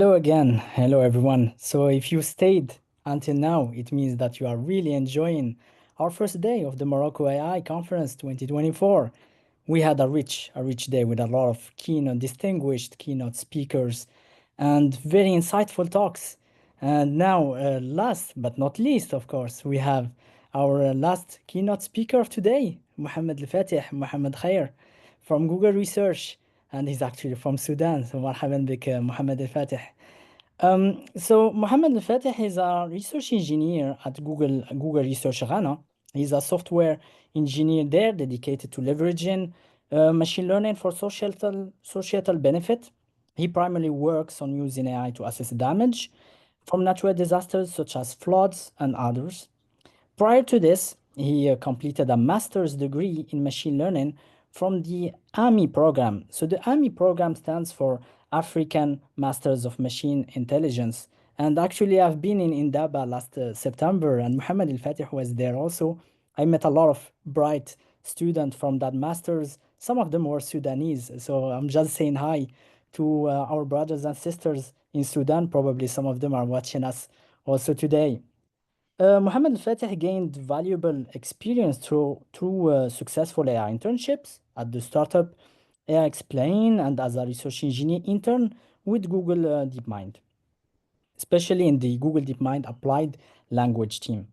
Hello again. Hello, everyone. So, if you stayed until now, it means that you are really enjoying our first day of the Morocco AI Conference 2024. We had a rich day with a lot of distinguished keynote speakers and very insightful talks. And now, last but not least, of course, we have our last keynote speaker of today, Mohammed ElFatih MohamedKhair from Google Research, and he's actually from Sudan. So, مرحبا بك Mohammed ElFatih. So Mohammed ElFatih is a research engineer at Google Research Ghana. He's a software engineer there dedicated to leveraging machine learning for societal benefit. He primarily works on using AI to assess damage from natural disasters such as floods and others. Prior to this, he completed a master's degree in machine learning from the AMI program. So the AMI program stands for African Masters of Machine Intelligence. And actually, I've been in Indaba last September, and Mohammed ElFatih was there also. I met a lot of bright students from that master's. Some of them were Sudanese. So I'm just saying hi to our brothers and sisters in Sudan. Probably some of them are watching us also today. Mohammed Fatih gained valuable experience through successful AI internships at the startup AI Explain and as a research engineer intern with Google DeepMind, especially in the Google DeepMind applied language team.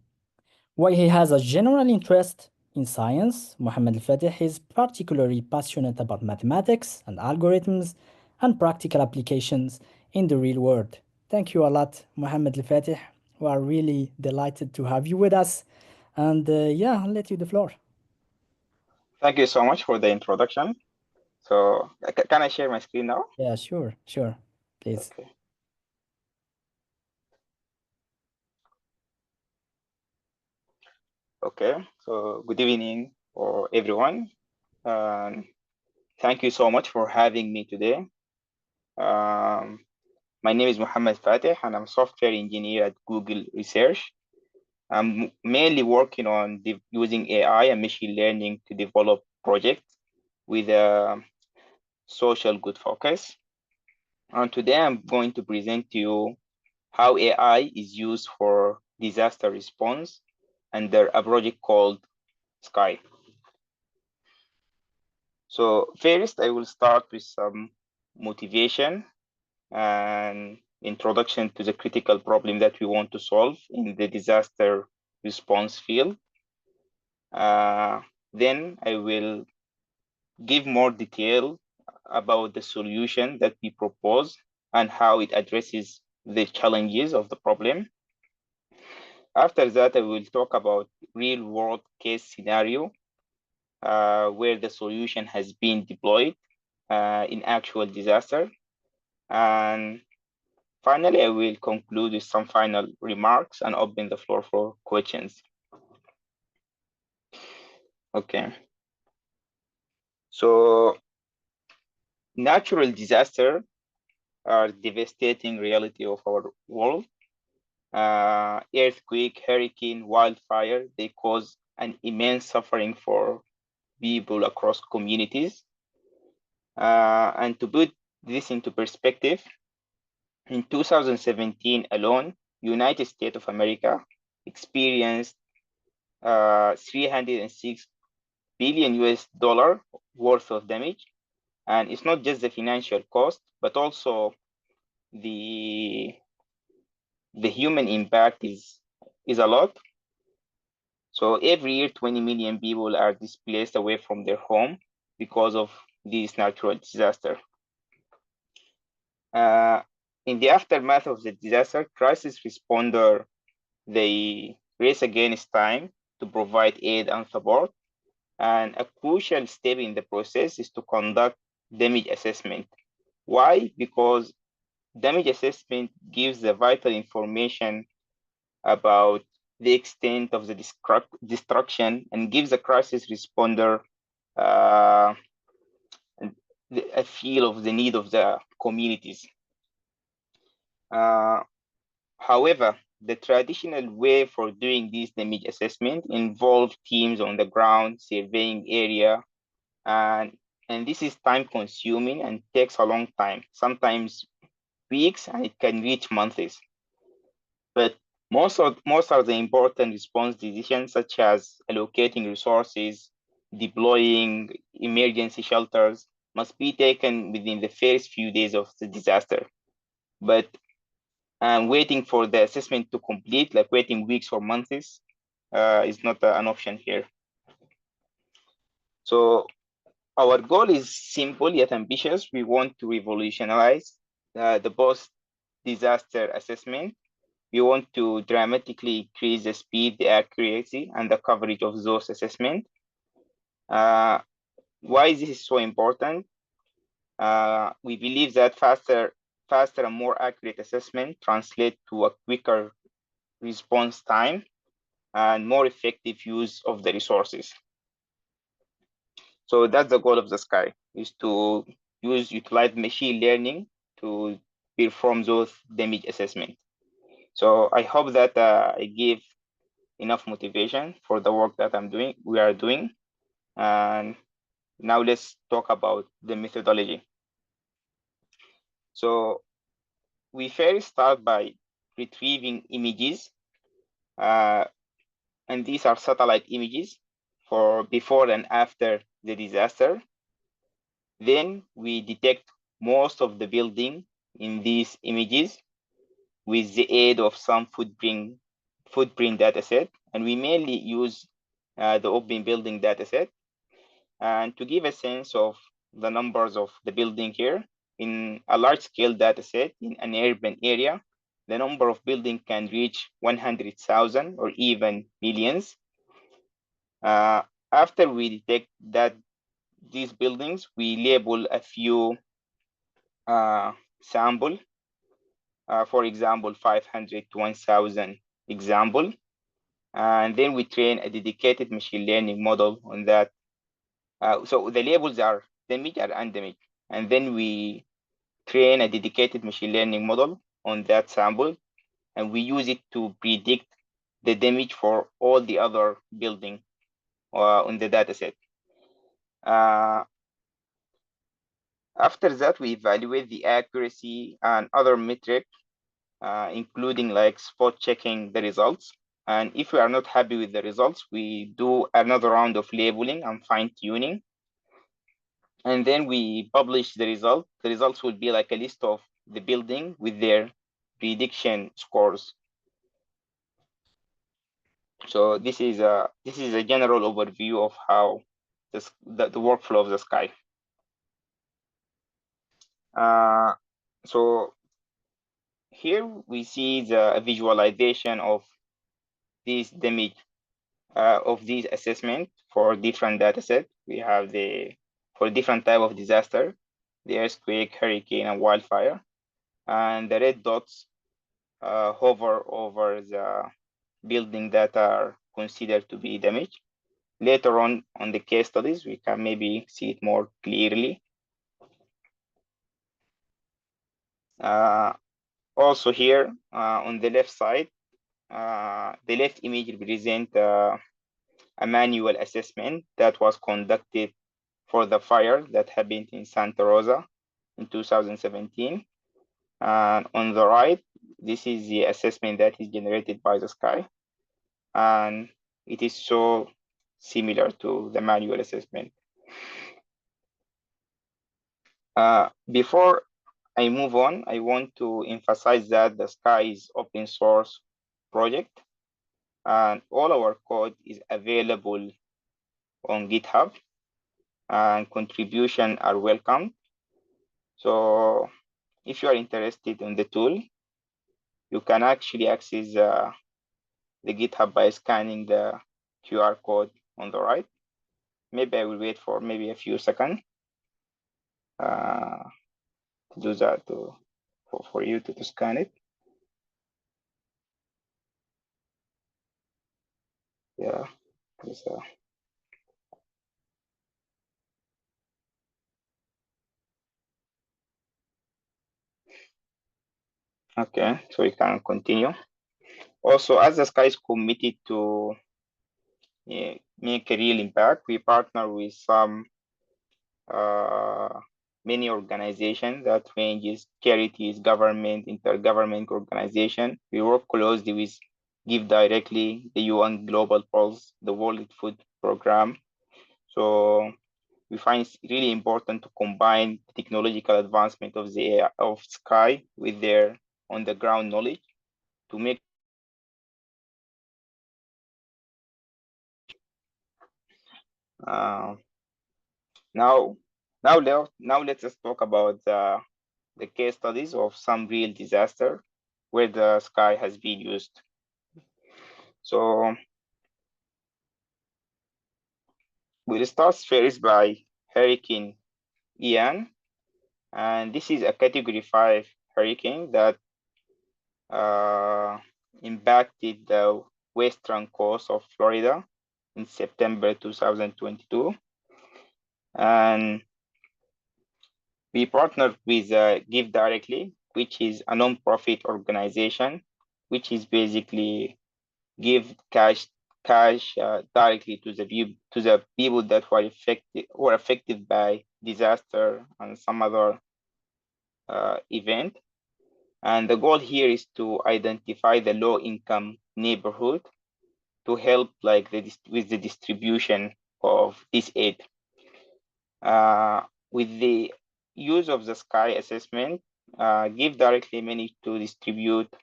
While he has a general interest in science, Mohammed Al-Fatih is particularly passionate about mathematics and algorithms and practical applications in the real world. Thank you a lot, Mohammed Al-Fatih. We are really delighted to have you with us. And yeah, I'll let you the floor. Thank you so much for the introduction. So can I share my screen now? Yeah, sure, please. Okay. Okay, so good evening for everyone. Thank you so much for having me today. My name is Mohammed Fatih and I'm a software engineer at Google Research. I'm mainly working on using AI and machine learning to develop projects with a social good focus. And today I'm going to present to you how AI is used for disaster response under a project called Sky. So first, I will start with some motivation and introduction to the critical problem that we want to solve in the disaster response field. Then I will give more detail about the solution that we propose and how it addresses the challenges of the problem. After that, I will talk about real world case scenario where the solution has been deployed in actual disaster. And finally, I will conclude with some final remarks and open the floor for questions. Okay. So natural disasters are devastating reality of our world. Earthquake, hurricane, wildfire, they cause an immense suffering for people across communities. And to put this into perspective, in 2017 alone, United States of America experienced 306 billion US dollar worth of damage. And it's not just the financial cost, but also the human impact is a lot. So every year, 20 million people are displaced away from their home because of this natural disaster. In the aftermath of the disaster, crisis responder, they race against time to provide aid and support. And a crucial step in the process is to conduct damage assessment. Why? Because damage assessment gives the vital information about the extent of the destruction and gives a crisis responder a feel of the need of the communities. However, the traditional way for doing this damage assessment involves teams on the ground surveying area, and this is time consuming and takes a long time, sometimes weeks and it can reach months. But most of the important response decisions, such as allocating resources, deploying emergency shelters, must be taken within the first few days of the disaster. But waiting for the assessment to complete, like waiting weeks or months, is not an option here. So our goal is simple yet ambitious. We want to revolutionize the post-disaster assessment. We want to dramatically increase the speed, the accuracy, and the coverage of those assessments. Why this is so important? We believe that faster and more accurate assessment translate to a quicker response time and more effective use of the resources. So that's the goal of the sky, is to utilize machine learning to perform those damage assessment. So I hope that I give enough motivation for the work that we are doing. And now let's talk about the methodology. So we first start by retrieving images, and these are satellite images for before and after the disaster. Then we detect most of the building in these images with the aid of some footprint dataset, and we mainly use the open building dataset. And to give a sense of the numbers of the building here, in a large-scale dataset in an urban area, the number of buildings can reach 100,000 or even millions. After we detect that these buildings, we label a few sample, for example, 500 to 1,000 example, and then we train a dedicated machine learning model on that. So the labels are damage and undamaged, and then we train a dedicated machine learning model on that sample, and we use it to predict the damage for all the other building on the dataset. After that, we evaluate the accuracy and other metrics, including like spot checking the results. And if we are not happy with the results, we do another round of labeling and fine tuning. And then we publish the result. The results will be like a list of the building with their prediction scores. So this is a general overview of how the workflow of the sky. So here we see the visualization of this damage of these assessment for different datasets. We have for different type of disaster, the earthquake, hurricane, and wildfire. And the red dots hover over the building that are considered to be damaged. Later on the case studies, we can maybe see it more clearly. Also here on the left side, the left image represents a manual assessment that was conducted for the fire that happened in Santa Rosa in 2017. And on the right, this is the assessment that is generated by the sky. And it is so similar to the manual assessment. Before I move on, I want to emphasize that the sky is open source project, and all our code is available on GitHub, and contributions are welcome. So if you are interested in the tool, you can actually access the GitHub by scanning the QR code on the right. Maybe I will wait for maybe a few seconds to do that for you to scan it. Yeah. Okay, so we can continue. Also, as the sky is committed to make a real impact, we partner with some many organizations that ranges charities, government, intergovernment organization. We work closely with Give Directly, the UN Global Pulse, the World Food Program. So we find it's really important to combine the technological advancement of the AI, of Sky with their on-the-ground knowledge to make uh, now let's just talk about the case studies of some real disaster where the Sky has been used. So we'll start first by Hurricane Ian, and this is a Category 5 hurricane that impacted the western coast of Florida in September 2022. And we partnered with Give Directly, which is a non-profit organization, which is basically give cash directly to the people that were affected by disaster and some other event. And the goal here is to identify the low-income neighborhood to help with the distribution of this aid. With the use of the Sky assessment, Give Directly managed to distribute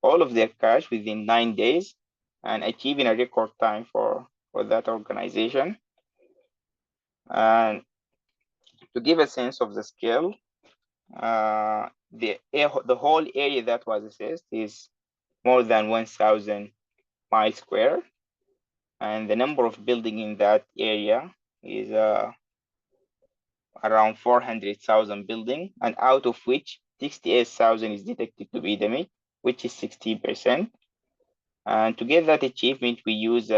all of their cash within 9 days and achieving a record time for that organization. And to give a sense of the scale, the whole area that was assessed is more than 1,000 miles square, and the number of buildings in that area is around 400,000 buildings, and out of which 68,000 is detected to be damaged, which is 60%. And to get that achievement, we use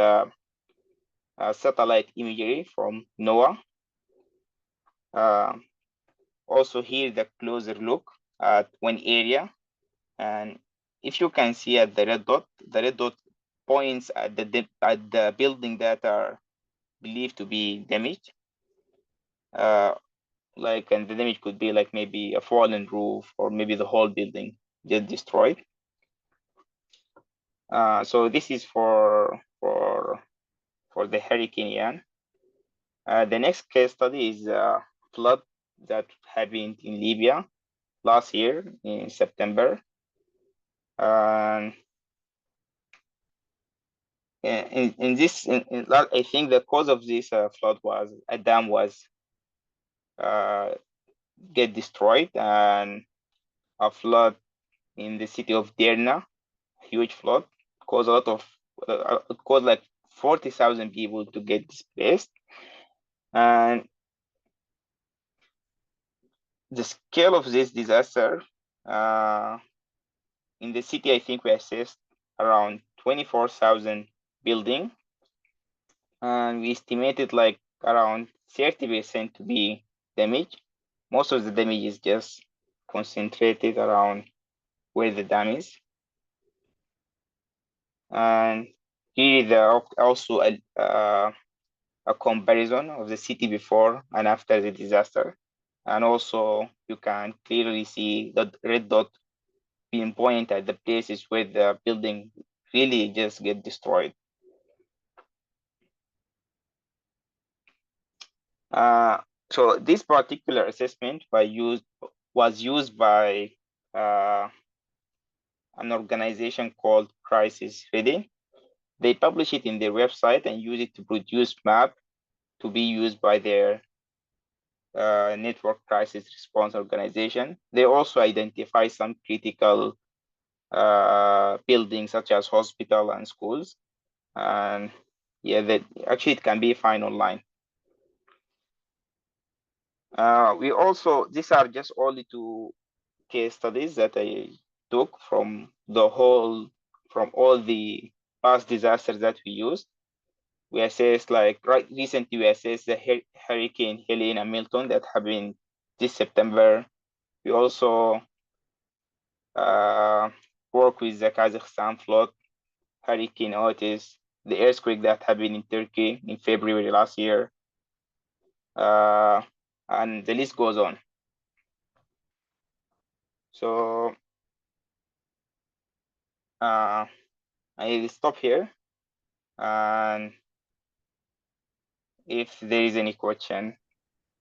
satellite imagery from NOAA. Also here, the closer look at one area. And if you can see at the red dot points at the building that are believed to be damaged. And the damage could be like maybe a fallen roof or maybe the whole building just destroyed. So this is for the Hurricane Ian. The next case study is a flood that happened in Libya last year in September. I think the cause of this flood was a dam was get destroyed, and a flood in the city of Derna, huge flood, caused a lot of caused like 40,000 people to get displaced. And the scale of this disaster in the city, I think we assessed around 24,000 buildings, and we estimated like around 30% to be damaged. Most of the damage is just concentrated around where the dam is. And here is also a comparison of the city before and after the disaster. And also you can clearly see the red dot being pointed at the places where the building really just get destroyed. So this particular assessment was used by an organization called Crisis Ready. They publish it in their website and use it to produce map to be used by their network crisis response organization. They also identify some critical buildings such as hospital and schools. And yeah, that actually it can be found online. These are just only two case studies that I took from all the past disasters that we used. We assessed recently we assessed the Hurricane Helene and Milton that happened this September. We also work with the Kazakhstan flood, Hurricane Otis, the earthquake that happened in Turkey in February last year. and the list goes on. So I will stop here, and if there is any question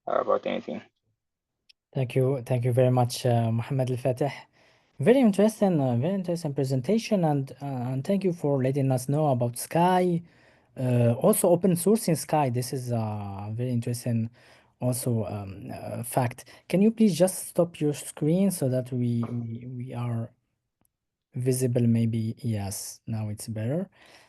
about anything. Thank you very much, Mohammed ElFatih. Very interesting presentation, and thank you for letting us know about Sky. Also, open source in Sky. This is a very interesting, also fact. Can you please just stop your screen so that we are visible? Maybe yes. Now it's better.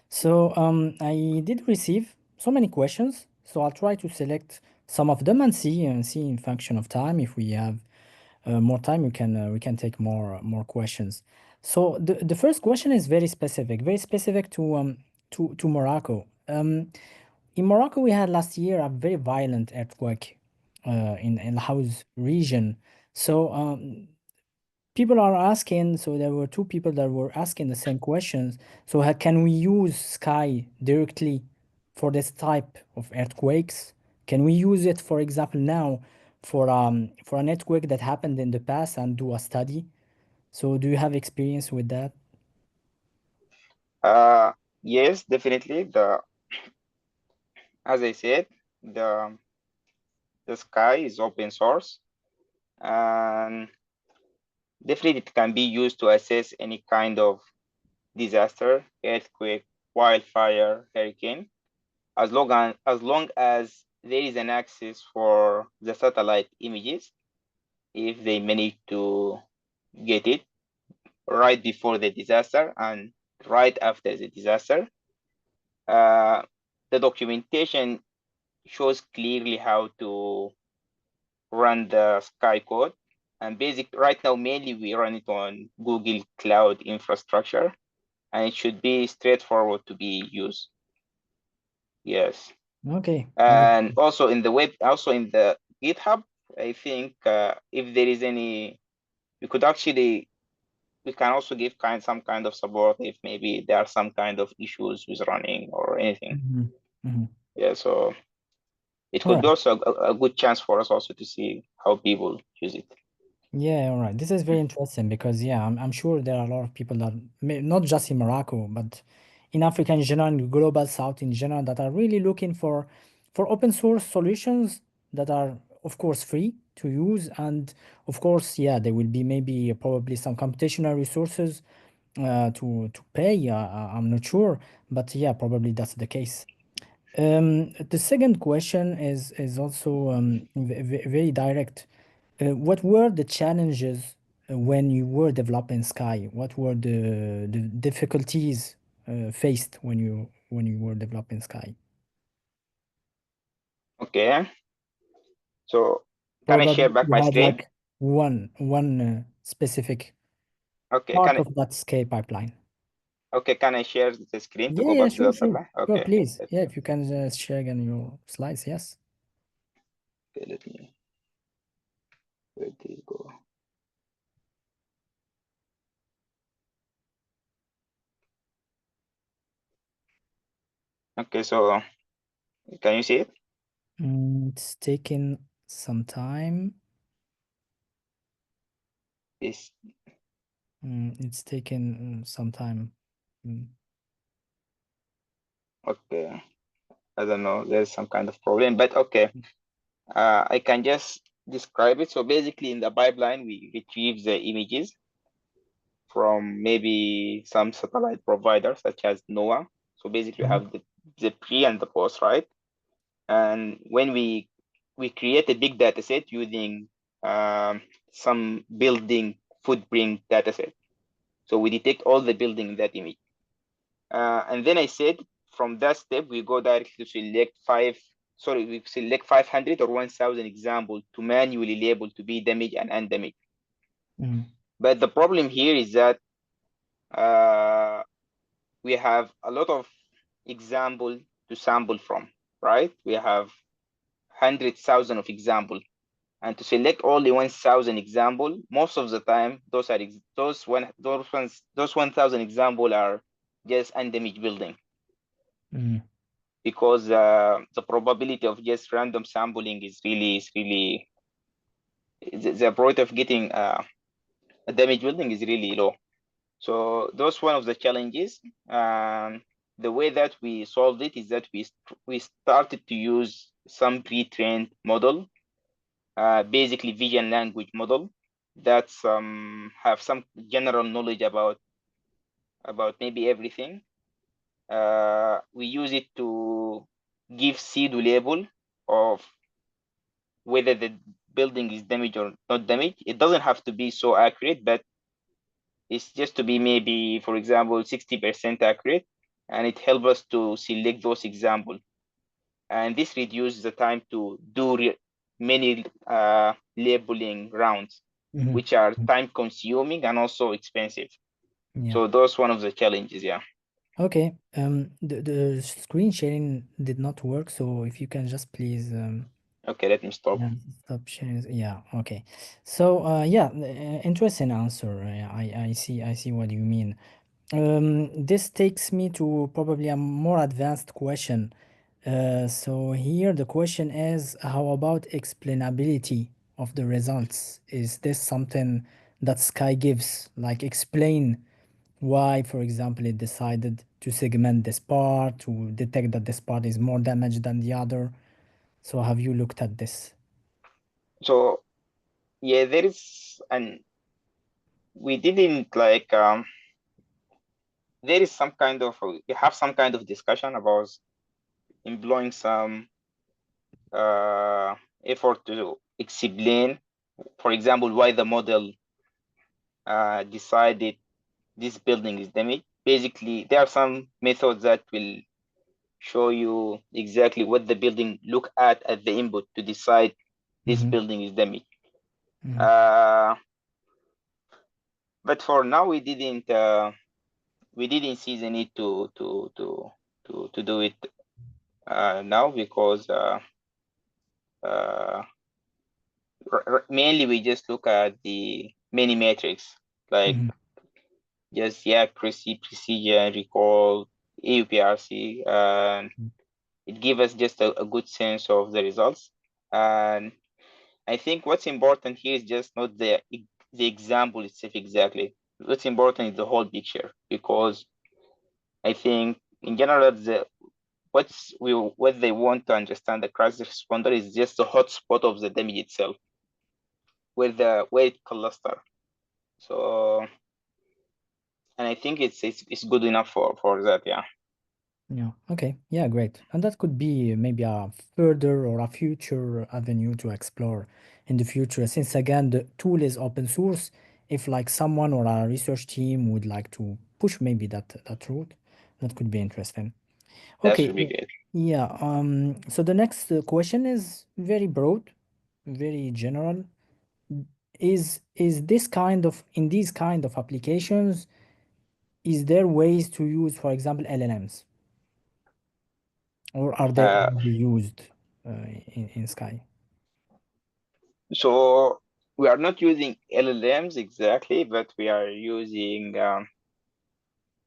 So I did receive so many questions. So I'll try to select some of them and see in function of time if we have more time, we can take more questions. So the first question is very specific to Morocco. In Morocco, we had last year a very violent earthquake in House region. So people are asking. So there were two people that were asking the same questions. So can we use Sky directly for this type of earthquakes? Can we use it, for example, now for an earthquake that happened in the past and do a study? So do you have experience with that? Yes, definitely. As I said, the Sky is open source, and definitely it can be used to assess any kind of disaster, earthquake, wildfire, hurricane, as long as there is an access for the satellite images, if they manage to get it right before the disaster and right after the disaster. The documentation shows clearly how to run the Sky code. And right now, mainly we run it on Google Cloud infrastructure, and it should be straightforward to be used. Yes. Okay. And also in the GitHub, I think if there is any, we can also give some kind of support if maybe there are some kind of issues with running or anything. Mhm, mhm. Yeah, so it All could be right. also a good chance for us also to see how people use it. Yeah, all right. This is very interesting because, yeah, I'm sure there are a lot of people that, not just in Morocco, but in Africa in general, in global South in general, that are really looking for open source solutions that are, of course, free to use. And of course, yeah, there will be maybe probably some computational resources to pay. I'm not sure, but yeah, probably that's the case. The second question is also very direct. What were the challenges when you were developing Sky? What were the difficulties faced when you were developing Sky? Okay, so can I share Probably back you my had screen? like one specific Okay, part of that Sky pipeline. can I share the screen to Yeah, go yeah, back to sure, the sure, pipeline? sure, Okay, please. let Yeah, me, if you can share again your slides, yes. okay, where did it go? Okay, so can you see it? It's taking some time. It's It's taken some time. Mm. okay. I don't know. There's some kind of problem, but okay. I can just describe it. So basically, in the pipeline, we retrieve the images from maybe some satellite providers such as NOAA. So basically, we Mhm. have the pre and the post, right? And when we create a big data set using some building footprint data set. So we detect all the building in that image. And then I said, from that step, we go directly to we select 500 or 1,000 examples to manually label to be damaged and undamaged. Mm. But the problem here is that uh, we have a lot of example to sample from, right? We have 100,000 of example, and to select only 1,000 example, most of the time, those 1,000 example are just undamaged building. Mm. because the probability of just random sampling is really the probability of getting a damage building is really low. So that's one of the challenges. The way that we solved it is that we started to use some pre-trained model, basically vision language model, that have some general knowledge about maybe everything. We use it to give pseudo label of whether the building is damaged or not damaged. It doesn't have to be so accurate, but it's just to be maybe, for example, 60% accurate, and it helps us to select those examples. And this reduces the time to do many labeling rounds, Mhm. which are time consuming and also expensive. Yeah. So those one of the challenges, yeah. Okay. The screen sharing did not work, so if you can just please Okay, let me stop. yeah, stop sharing. Yeah. Okay. So yeah, interesting answer. I see what you mean. This takes me to probably a more advanced question. So here the question is, how about explainability of the results? Is this something that Sky gives? Like explain why, for example, it decided to segment this part to detect that this part is more damaged than the other. So have you looked at this? So yeah, there is, and we didn't like there is some kind of we have some kind of discussion about employing some uh, effort to explain, for example, why the model decided this building is damaged. Basically, there are some methods that will show you exactly what the building look at the input to decide this Mm-hmm. building is damaged. Mm-hmm. Uh, but for now, we didn't see the need to do it now, because uh, mainly we just look at the many metrics, like Mm-hmm. just accuracy, precision, recall, AUPRC, and it gives us just a good sense of the results. And I think what's important here is just not the example itself exactly. What's important is the whole picture, because I think in general what they want to understand the crisis responder is just the hotspot of the damage itself, where it cluster. So, and I think it's good enough for that, yeah. Yeah. Okay. Yeah, great. And that could be maybe a further or a future avenue to explore in the future, since again the tool is open source. If like someone or a research team would like to push maybe that route, that could be interesting. That Okay. should be good. Yeah. So the next question is very broad, very general. Is this kind of in these kind of applications, is there ways to use, for example, LLMs? Or are they Uh, already used in Sky? so we are not using LLMs exactly, but we are using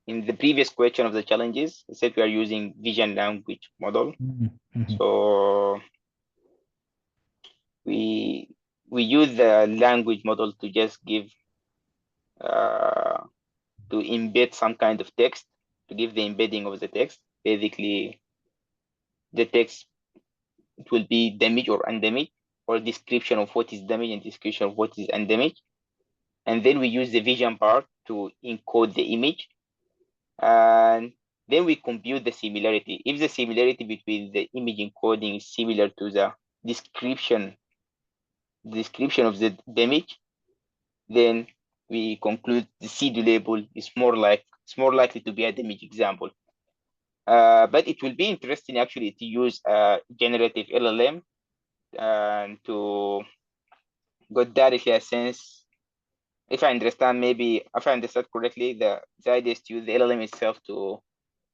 in the previous question of the challenges, I said we are using vision language model. Mhm, mhm, So we we use the language model to just give uh, to embed some kind of text, to give the embedding of the text. Basically, the text, it will be damaged or undamaged, or description of what is damaged and description of what is undamaged. And then we use the vision part to encode the image. And then we compute the similarity. If the similarity between the image encoding is similar to the description description of the damage, then we conclude the CD label is more likely to be a damage example. But it will be interesting actually to use a generative LLM and to get directly a sense. If I understand, maybe if I understand correctly, the idea is to use the LLM itself to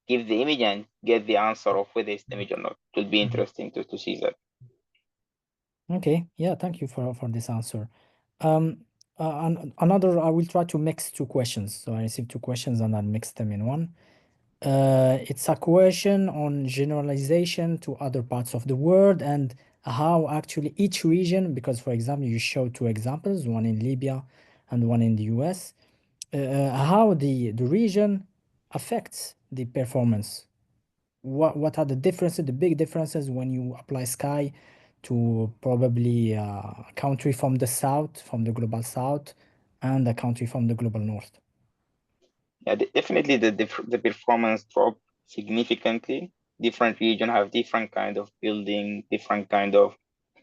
give the image and get the answer of whether it's damage or not. It will be mhm. interesting to see that. Okay, yeah, thank you for this answer. Another, I will try to mix two questions. So I received two questions and I'll mix them in one. It's a question on generalization to other parts of the world and how actually each region, because for example, you show two examples, one in Libya and one in the US, how the region affects the performance. What are the differences, the big differences when you apply Sky to probably a country from the south, from the global south, and a country from the global north? Yeah, definitely the performance drop significantly. Different region have different kind of building, different kind of,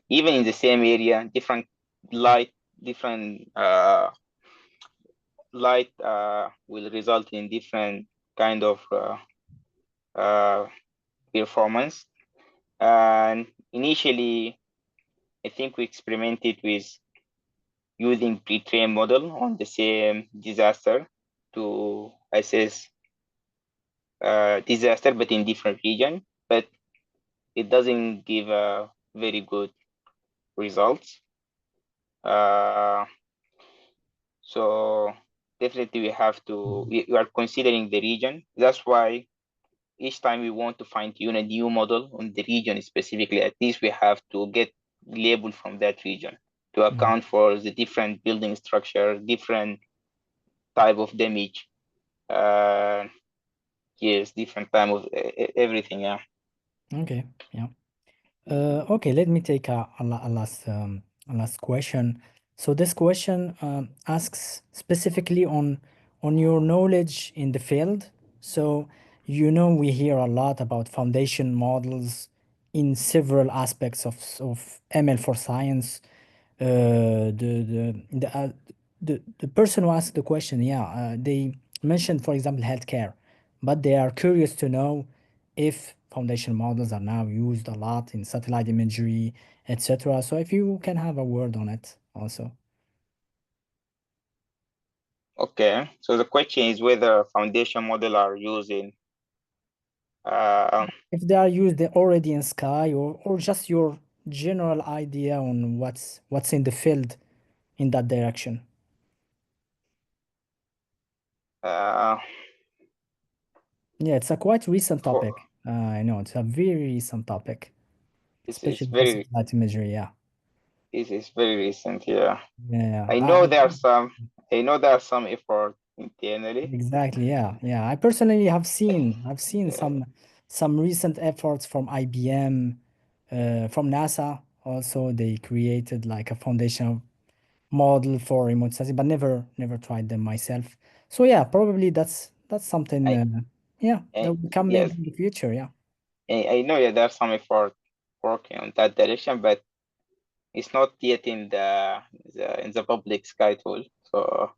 even in the same area, different light, different light will result in different kind of performance. And initially, I think we experimented with using pre-trained model on the same disaster to assess disaster, but in different region. But it doesn't give a very good results. So definitely we are considering the region. That's why each time we want to fine tune a new model on the region specifically, at least we have to get label from that region to Mhm. account for the different building structure, different type of damage. Yes, different time of everything. Yeah. Okay, yeah. Okay, let me take a last question. So this question asks specifically on your knowledge in the field. So we hear a lot about foundation models in several aspects of ML for science. The person who asked the question, yeah, they mentioned, for example, healthcare, but they are curious to know if foundation models are now used a lot in satellite imagery, etc. So if you can have a word on it also. Okay. So the question is whether foundation model are using. If they are used already in Sky or just your general idea on what's in the field in that direction. Uh, Yeah, it's a quite recent for topic. I know it's a very recent topic, it's especially for very satellite imagery. Yeah, it's very recent. Yeah. yeah, I know there are some. I know there are some effort internally. exactly. Yeah, yeah. I personally have seen Yeah. some recent efforts from IBM, from NASA. Also, they created like a foundation model for remote sensing, but never tried them myself. So yeah, probably that's something. I, Yeah, that I will come maybe yes. in the future. Yeah. I know, yeah, there are some effort working on that direction, but it's not yet in the public sky tool. So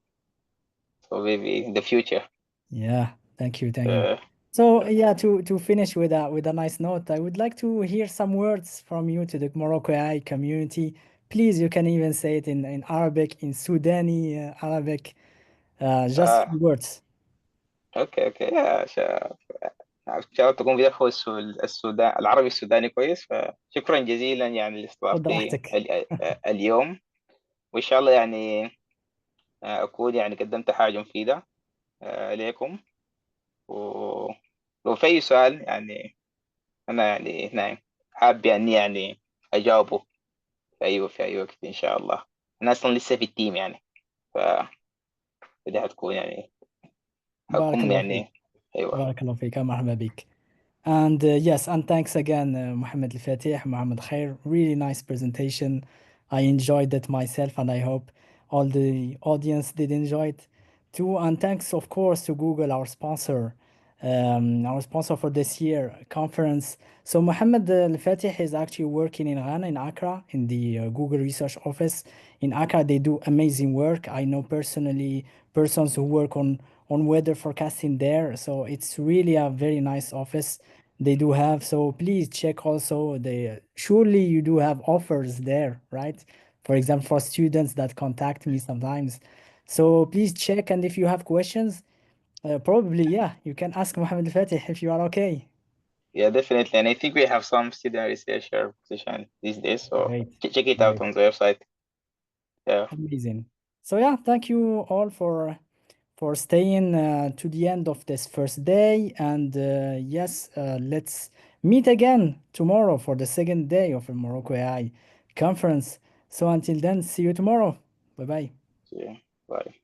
maybe in the future. Yeah, thank you, thank you. Uh, So yeah, to finish with a nice note, I would like to hear some words from you to the Morocco AI community. Please, you can even say it in Arabic, in Sudani Arabic, just uh, few words. اوكي اوكي ان شاء الله تكون بتفهم السودان العربي السوداني كويس. فشكرا جزيلا يعني خد لاستضافتي راحتك. اليوم. وان شاء الله يعني اكون يعني قدمت حاجه مفيده لكم. ولو في اي سؤال يعني انا يعني هنا حابب يعني اجاوبه في اي وقت ان شاء الله. انا اصلا لسه في التيم يعني. فدي هتكون يعني بارك هكون الله فيك. يعني. ايوه. بارك الله فيك. مرحبا بك. And yes, and thanks again, Mohammed ElFatih, MohamedKhair. Really nice presentation. I enjoyed it myself, and I hope all the audience did enjoy it too. And thanks, of course, to Google, our sponsor for this year conference. So Mohammed ElFatih is actually working in Ghana, in Accra, in the Google Research Office. In Accra, they do amazing work. I know personally persons who work on weather forecasting there. So it's really a very nice office they do have. So please check also the surely you do have offers there, right? For example, for students that contact me sometimes. So please check, and if you have questions, probably yeah, you can ask Mohammed Fatih if you are okay. Yeah, definitely. And I think we have some student researcher position these days. So Great, check it out great, on the website. Yeah. amazing. So yeah, thank you all for staying to the end of this first day. And yes, let's meet again tomorrow for the second day of the Morocco AI conference. So until then, see you tomorrow. Bye bye. Yeah. Bye.